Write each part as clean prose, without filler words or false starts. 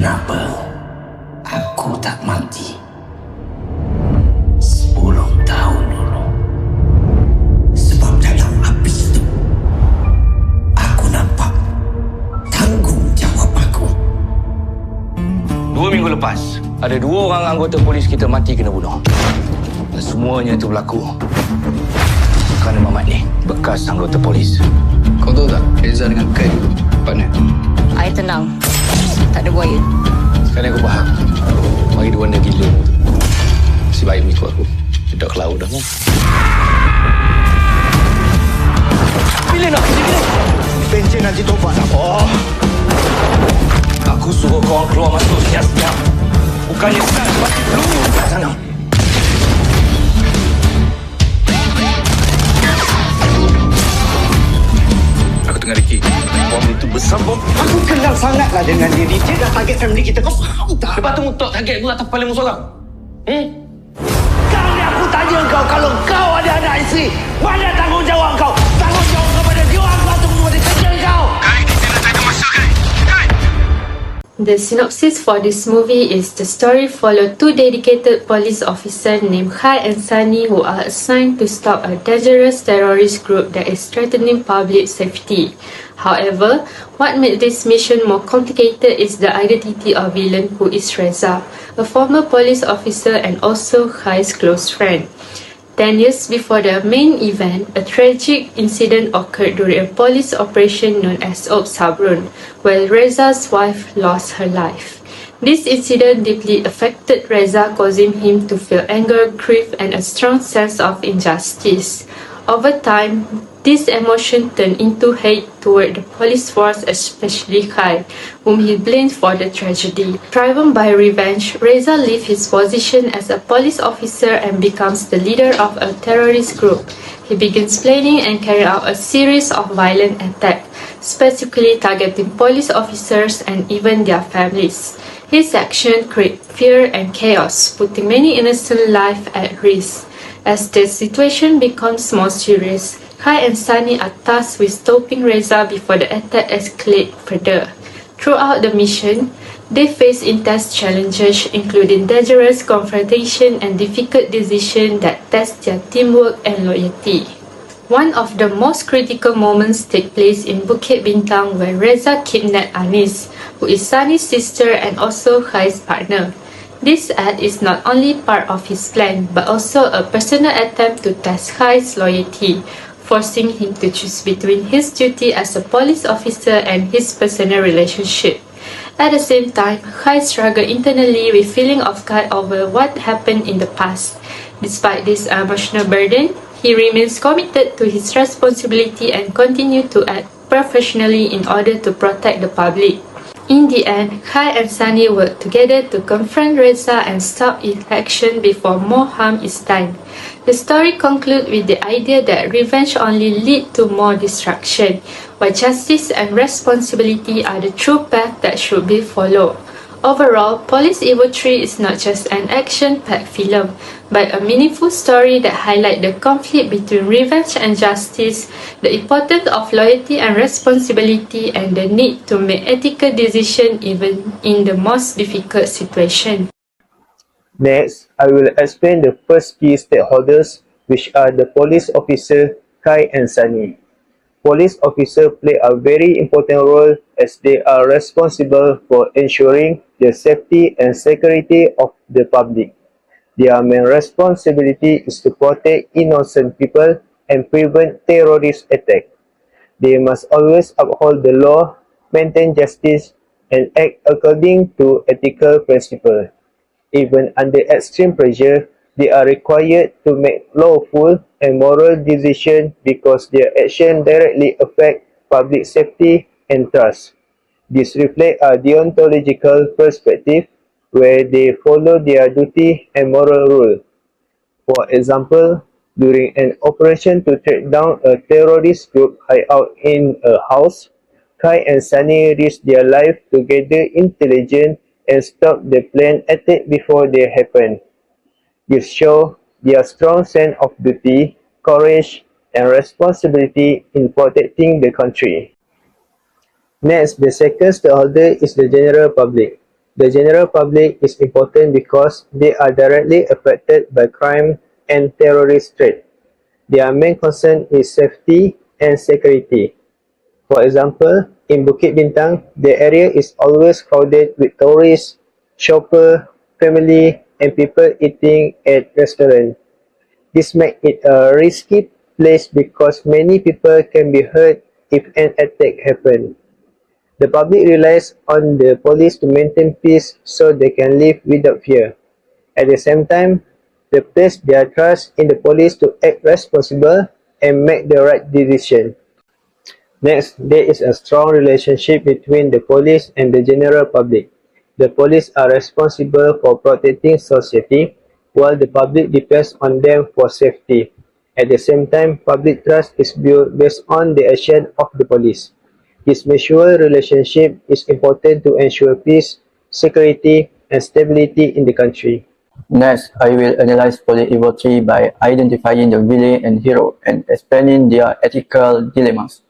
Kenapa aku tak mati 10 tahun dulu? Sebab dalam api itu aku nampak tanggungjawab aku. 2 minggu lepas, ada 2 orang anggota polis kita mati kena bunuh. Dan semuanya itu berlaku kerana Muhamad ni bekas anggota polis. Kau tahu tak, Reza dengan Kai partner? I tenang. Tak ada buaya. Sekarang aku faham. Mari dia warna gila tu. Nasib baik mengikut aku. Dia ke laut dah kan. Bila nak pergi ni? Pencen nanti tobat tak? Oh. Aku suruh kau keluar masuk siap-siap. Bukannya senang seperti peluru kat sana. Aku tengah Ricky. Bom itu besar bom. Aku kenal sangatlah dengan dia. Dia dah target family kita. Kau faham tak? Lepas tu mutok target aku atas kepala musuh orang. Kali aku tanya kau, kalau kau ada anak isteri, mana tanggungjawab kau? Tanggungjawab kepada dia orang kau tunggu pada kerja kau. Kai, kita nak tak ada masa, Kai. Kai! The synopsis for this movie is the story follow 2 dedicated police officers named Khai and Sani who are assigned to stop a dangerous terrorist group that is threatening public safety. However, what made this mission more complicated is the identity of villain, who is Reza, a former police officer and also Khai's close friend. 10 years before the main event, a tragic incident occurred during a police operation known as Op Sabrun, where Reza's wife lost her life. This incident deeply affected Reza, causing him to feel anger, grief, and a strong sense of injustice. Over time, this emotion turned into hate toward the police force, especially Khai, whom he blamed for the tragedy. Driven by revenge, Reza leaves his position as a police officer and becomes the leader of a terrorist group. He begins planning and carrying out a series of violent attacks, specifically targeting police officers and even their families. His actions create fear and chaos, putting many innocent lives at risk. As the situation becomes more serious, Khai and Sani are tasked with stopping Reza before the attack escalates further. Throughout the mission, they face intense challenges, including dangerous confrontation and difficult decisions that test their teamwork and loyalty. One of the most critical moments takes place in Bukit Bintang, where Reza kidnaps Anis, who is Sani's sister and also Khai's partner. This act is not only part of his plan, but also a personal attempt to test Khai's loyalty, forcing him to choose between his duty as a police officer and his personal relationship. At the same time, Khai struggles internally with feeling of guilt over what happened in the past. Despite this emotional burden, he remains committed to his responsibility and continues to act professionally in order to protect the public. In the end, Khai and Sani work together to confront Reza and stop his action before more harm is done. The story concludes with the idea that revenge only leads to more destruction, while justice and responsibility are the true path that should be followed. Overall, Police Evo 3 is not just an action-packed film, but a meaningful story that highlights the conflict between revenge and justice, the importance of loyalty and responsibility, and the need to make ethical decisions even in the most difficult situation. Next, I will explain the first key stakeholders, which are the police officer, Khai and Sani. Police officers play a very important role as they are responsible for ensuring the safety and security of the public. Their main responsibility is to protect innocent people and prevent terrorist attacks. They must always uphold the law, maintain justice, and act according to ethical principles. Even under extreme pressure, they are required to make lawful and moral decisions because their actions directly affect public safety and trust. This reflects a deontological perspective where they follow their duty and moral rule. For example, during an operation to track down a terrorist group hideout in a house, Khai and Sani risk their life to gather intelligence and stop the planned attack before they happen. This shows their strong sense of duty, courage, and responsibility in protecting the country. Next, the second stakeholder is the general public. The general public is important because they are directly affected by crime and terrorist threat. Their main concern is safety and security. For example, in Bukit Bintang, the area is always crowded with tourists, shoppers, family, and people eating at restaurants. This makes it a risky place because many people can be hurt if an attack happens. The public relies on the police to maintain peace so they can live without fear. At the same time, they place their trust in the police to act responsible and make the right decision. Next, there is a strong relationship between the police and the general public. The police are responsible for protecting society, while the public depends on them for safety. At the same time, public trust is built based on the action of the police. This mutual relationship is important to ensure peace, security, and stability in the country. Next, I will analyze Police Evo 3 by identifying the villain and hero and explaining their ethical dilemmas.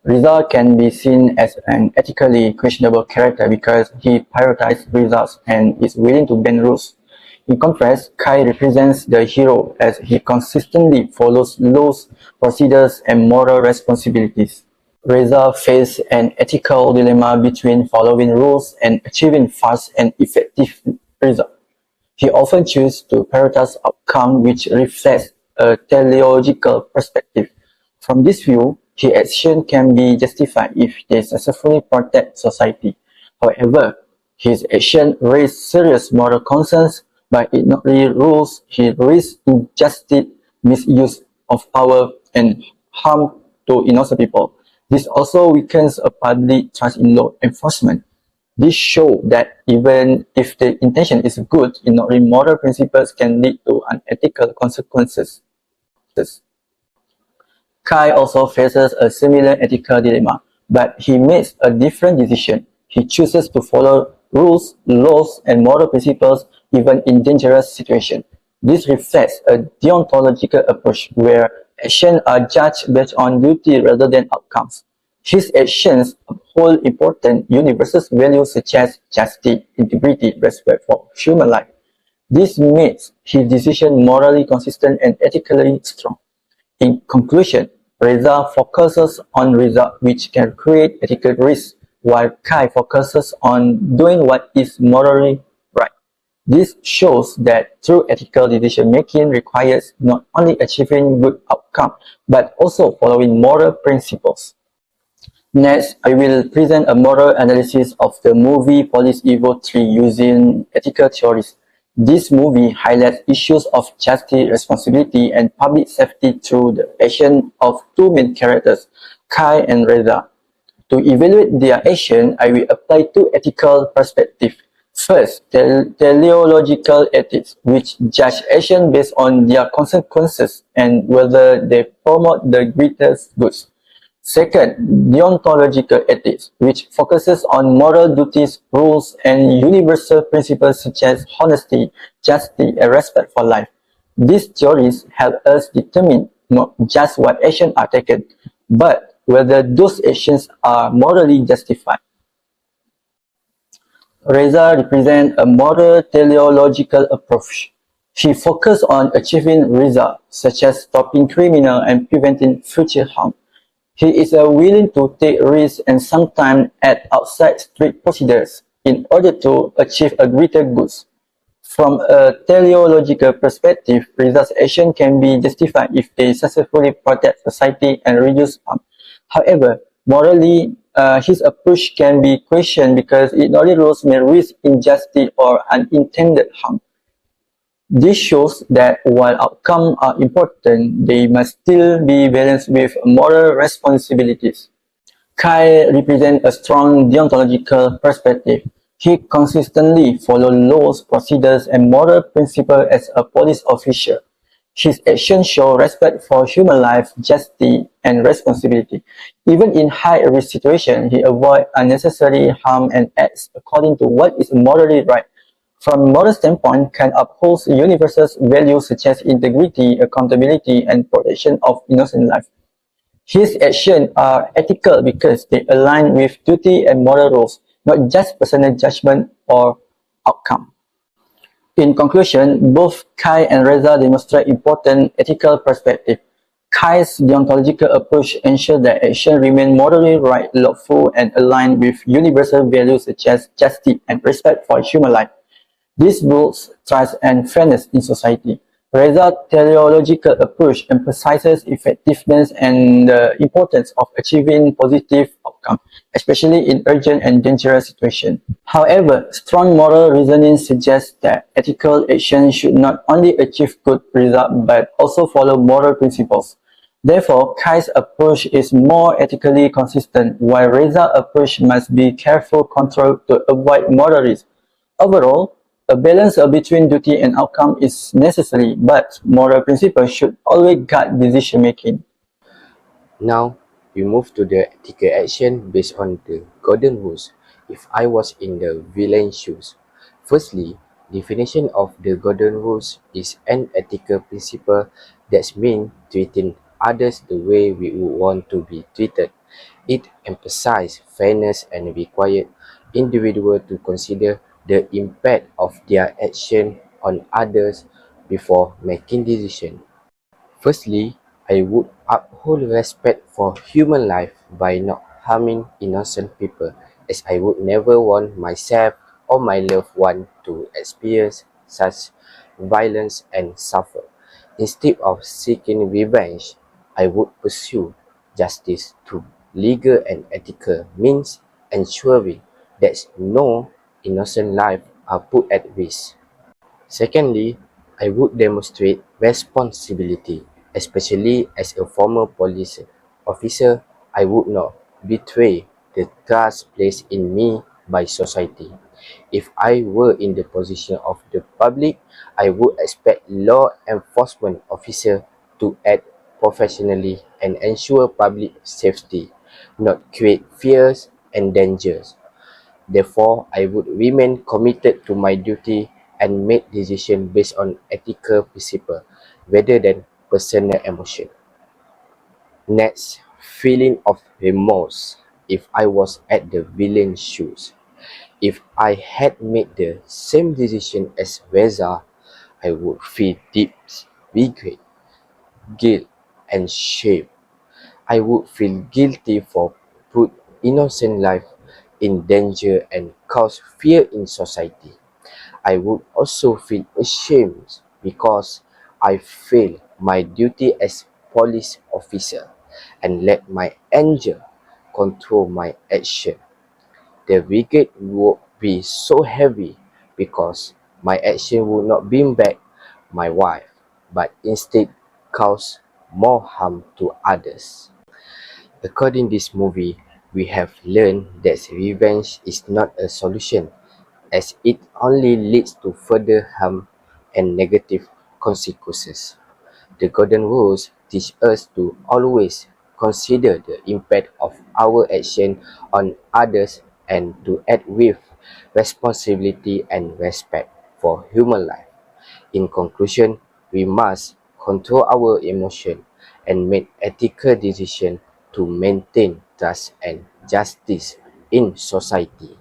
Rizal can be seen as an ethically questionable character because he prioritizes results and is willing to bend rules. In contrast, Kai represents the hero as he consistently follows laws, procedures, and moral responsibilities. Rizal faces an ethical dilemma between following rules and achieving fast and effective results. He often chooses to prioritize outcome which reflects a teleological perspective. From this view, his action can be justified if they successfully protect society. However, his action raises serious moral concerns. By ignoring rules, he risks injustice, misuse of power, and harm to innocent people. This also weakens a public trust in law enforcement. This shows that even if the intention is good, ignoring moral principles can lead to unethical consequences. Kai also faces a similar ethical dilemma, but he makes a different decision. He chooses to follow rules, laws, and moral principles even in dangerous situations. This reflects a deontological approach where actions are judged based on duty rather than outcomes. His actions uphold important universal values such as justice, integrity, respect for human life. This makes his decision morally consistent and ethically strong. In conclusion, Reza focuses on results which can create ethical risks, while Kai focuses on doing what is morally right. This shows that true ethical decision-making requires not only achieving good outcomes, but also following moral principles. Next, I will present a moral analysis of the movie Police Evo 3 using ethical theories. This movie highlights issues of justice, responsibility, and public safety through the action of two main characters, Kai and Reza. To evaluate their action, I will apply two ethical perspectives. First, teleological ethics, which judge action based on their consequences and whether they promote the greatest goods. Second, deontological ethics, which focuses on moral duties, rules, and universal principles such as honesty, justice, and respect for life. These theories help us determine not just what actions are taken, but whether those actions are morally justified. Reza represents a moral teleological approach. He focuses on achieving results such as stopping criminals and preventing future harm. He is willing to take risks and sometimes act outside strict procedures in order to achieve a greater good. From a teleological perspective, Reza's action can be justified if they successfully protect society and reduce harm. However, morally, his approach can be questioned because ignoring rules may risk injustice or unintended harm. This shows that while outcomes are important, they must still be balanced with moral responsibilities. Kai represents a strong deontological perspective. He consistently follows laws, procedures, and moral principles as a police officer. His actions show respect for human life, justice, and responsibility. Even in high-risk situations, he avoids unnecessary harm and acts according to what is morally right. From a moral standpoint, Kai upholds universal values such as integrity, accountability, and protection of innocent life. His actions are ethical because they align with duty and moral rules, not just personal judgment or outcome. In conclusion, both Kai and Reza demonstrate important ethical perspective. Kai's deontological approach ensures that actions remain morally right, lawful, and aligned with universal values such as justice and respect for human life. This builds trust and fairness in society. Reza's teleological approach emphasizes effectiveness and the importance of achieving positive outcomes, especially in urgent and dangerous situations. However, strong moral reasoning suggests that ethical action should not only achieve good results but also follow moral principles. Therefore, Kai's approach is more ethically consistent, while Reza's approach must be careful controlled to avoid moral risk. Overall, a balance between duty and outcome is necessary, but moral principles should always guide decision making. Now, we move to the ethical action based on the golden rules. If I was in the villain's shoes. Firstly, definition of the golden rules is an ethical principle that means treating others the way we would want to be treated. It emphasizes fairness and requires individuals to consider the impact of their action on others before making decisions. Firstly, I would uphold respect for human life by not harming innocent people, as I would never want myself or my loved one to experience such violence and suffer. Instead of seeking revenge, I would pursue justice through legal and ethical means, ensuring that no innocent lives are put at risk. Secondly, I would demonstrate responsibility, especially as a former police officer. I would not betray the trust placed in me by society. If I were in the position of the public, I would expect law enforcement officers to act professionally and ensure public safety, not create fears and dangers. Therefore, I would remain committed to my duty and make decisions based on ethical principles rather than personal emotion. Next, feeling of remorse if I was at the villain's shoes. If I had made the same decision as Reza, I would feel deep regret, guilt, and shame. I would feel guilty for put innocent life in danger and cause fear in society. I would also feel ashamed because I failed my duty as police officer and let my anger control my action. The regret would be so heavy because my action would not bring back my wife, but instead cause more harm to others. According to this movie, we have learned that revenge is not a solution, as it only leads to further harm and negative consequences. The golden rules teach us to always consider the impact of our action on others and to act with responsibility and respect for human life. In conclusion, we must control our emotion and make ethical decisions to maintain trust and justice in society.